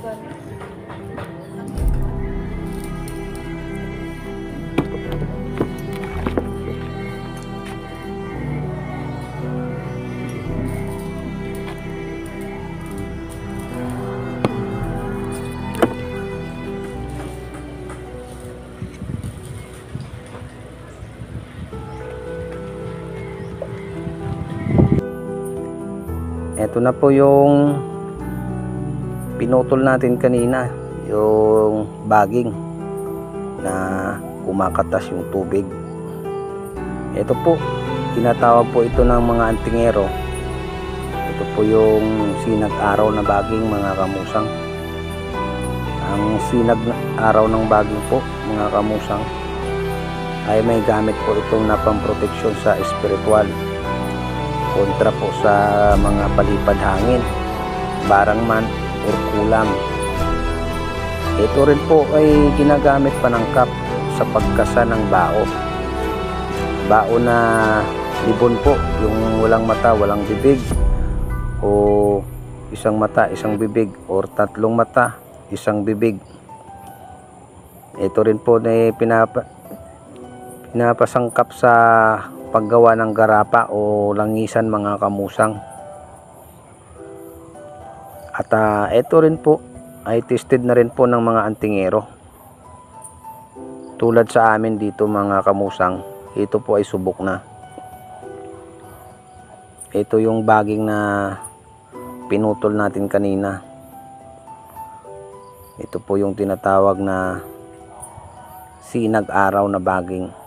Ito na po yung pinutol natin kanina, yung baging na kumakatas yung tubig. Ito po, tinatawag po ito ng mga antingero. Ito po yung sinag araw na baging, mga kamusang. Ang sinag araw ng baging po, mga kamusang, ay may gamit po itong na pamproteksyon sa espiritual kontra po sa mga palipad hangin, barang man o kulam. Ito rin po ay ginagamit panangkap sa pagkasa ng bao na libon po, yung walang mata walang bibig, o isang mata isang bibig, or tatlong mata isang bibig. Ito rin po na pinapasangkap sa paggawa ng garapa o langisan, mga kamusang. At ito rin po ay tested na rin po ng mga antingero. Tulad sa amin dito, mga kamusang, ito po ay subok na. Ito yung baging na pinutol natin kanina. Ito po yung tinatawag na sinag araw na baging.